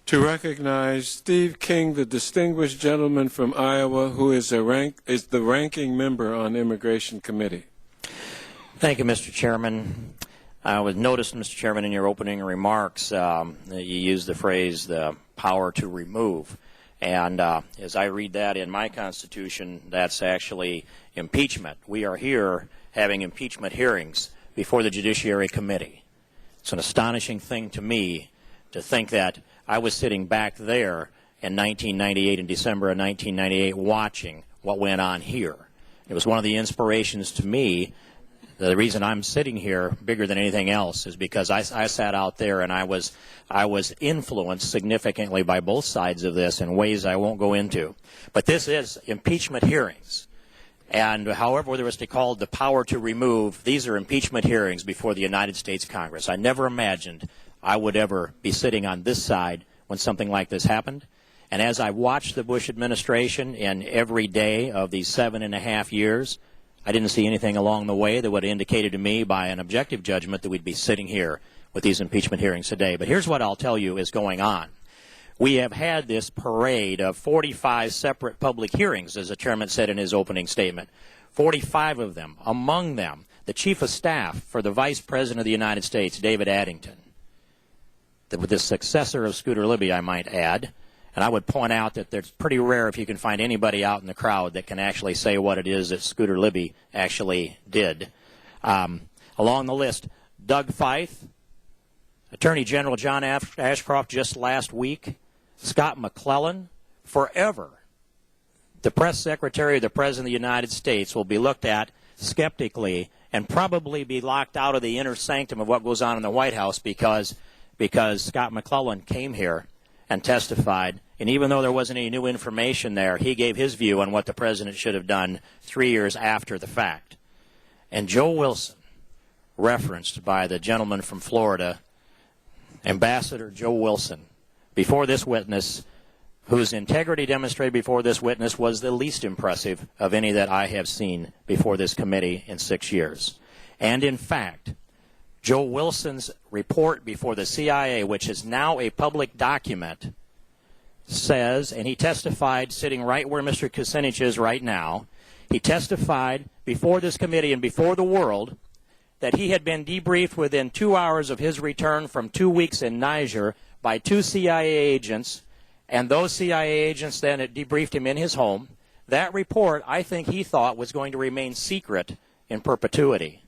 To recognize Steve King, the distinguished gentleman from Iowa, who is the ranking member on the Immigration Committee. Thank you, Mr. Chairman. I was noticed, Mr. Chairman, in your opening remarks that you used the phrase "the power to remove," and as I read that in my Constitution, that's actually impeachment. We are here having impeachment hearings before the Judiciary Committee. It's an astonishing thing to me to think that I was sitting back there in 1998, in December of 1998, watching what went on here. It was one of the inspirations to me. The reason I'm sitting here bigger than anything else is because I sat out there and I was influenced significantly by both sides of this in ways I won't go into. But this is impeachment hearings. And however whether it's called the power to remove, these are impeachment hearings before the United States Congress. I never imagined I would ever be sitting on this side when something like this happened. And as I watched the Bush administration in every day of these 7.5 years, I didn't see anything along the way that would have indicated to me by an objective judgment that we'd be sitting here with these impeachment hearings today. But here's what I'll tell you is going on. We have had this parade of 45 separate public hearings, as the chairman said in his opening statement. 45 of them, among them, the chief of staff for the Vice President of the United States, David Addington, the successor of Scooter Libby, I might add. And I would point out that it's pretty rare if you can find anybody out in the crowd that can actually say what it is that Scooter Libby actually did. Along the list, Doug Feith, Attorney General John Ashcroft just last week, Scott McClellan. Forever, the press secretary of the President of the United States will be looked at skeptically and probably be locked out of the inner sanctum of what goes on in the White House because Scott McClellan came here and testified. And even though there wasn't any new information there, he gave his view on what the president should have done 3 years after the fact. And Joe Wilson, referenced by the gentleman from Florida, Ambassador Joe Wilson, before this witness, whose integrity demonstrated before this witness was the least impressive of any that I have seen before this committee in 6 years. And in fact, Joe Wilson's report before the CIA, which is now a public document, says, and he testified sitting right where Mr. Kucinich is right now, he testified before this committee and before the world that he had been debriefed within 2 hours of his return from 2 weeks in Niger by 2 CIA agents, and those CIA agents then had debriefed him in his home. That report, I think he thought, was going to remain secret in perpetuity.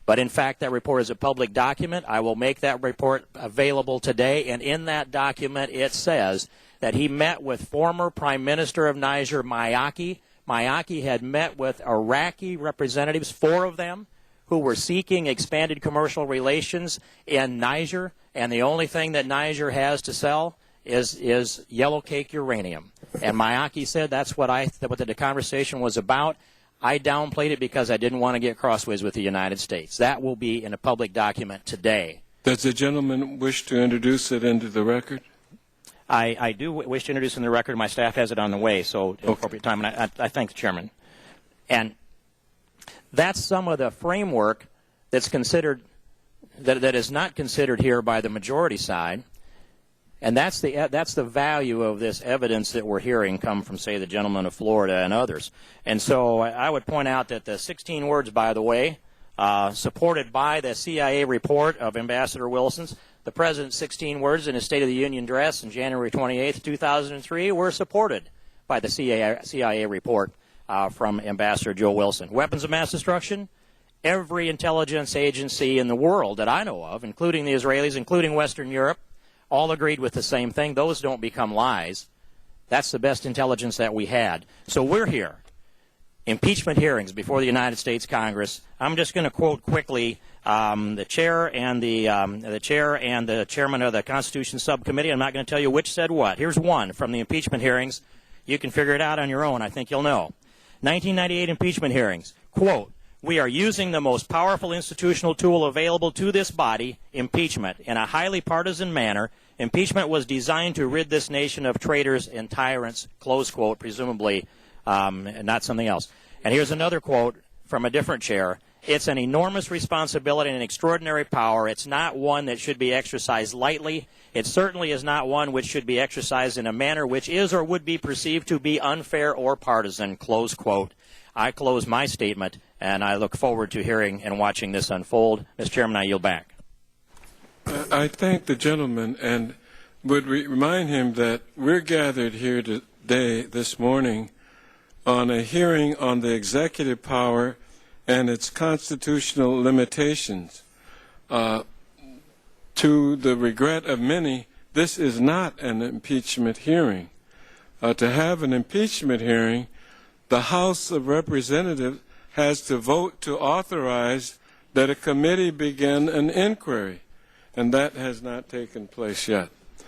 But in fact, that report is a public document. I will make that report available today, and in that document it says that he met with former Prime Minister of Niger, Mayaki. Mayaki had met with Iraqi representatives, 4 of them, who were seeking expanded commercial relations in Niger, and the only thing that Niger has to sell is yellow cake uranium. And Mayaki said that's what the conversation was about. I downplayed it because I didn't want to get crossways with the United States. That will be in a public document today. Does the gentleman wish to introduce it into the record? I do wish to introduce it in the record. My staff has it on the way, so at appropriate time. And I thank the chairman. And that's some of the framework that's considered, that is not considered here by the majority side. And that's the value of this evidence that we're hearing come from, say, the gentleman of Florida and others. And so I would point out that the 16 words, by the way, supported by the CIA report of Ambassador Wilson's, the President's 16 words in his State of the Union address on January 28, 2003, were supported by the CIA report from Ambassador Joe Wilson. Weapons of mass destruction, every intelligence agency in the world that I know of, including the Israelis, including Western Europe, all agreed with the same thing. Those don't become lies. That's the best intelligence that we had. So we're here. Impeachment hearings before the United States Congress. I'm just going to quote quickly the chair and the chairman of the Constitution Subcommittee. I'm not going to tell you which said what. Here's one from the impeachment hearings. You can figure it out on your own. I think you'll know. 1998 impeachment hearings. Quote, "We are using the most powerful institutional tool available to this body, impeachment, in a highly partisan manner. Impeachment was designed to rid this nation of traitors and tyrants," close quote, presumably not something else. And here's another quote from a different chair. It's an enormous responsibility and an extraordinary power. It's not one that should be exercised lightly. It certainly is not one which should be exercised in a manner which is or would be perceived to be unfair or partisan, close quote. I close my statement, and I look forward to hearing and watching this unfold. Mr. Chairman, I yield back. I thank the gentleman and would remind him that we're gathered here today, this morning, on a hearing on the executive power and its constitutional limitations. To the regret of many, this is not an impeachment hearing. To have an impeachment hearing, the House of Representatives has to vote to authorize that a committee begin an inquiry, and that has not taken place yet.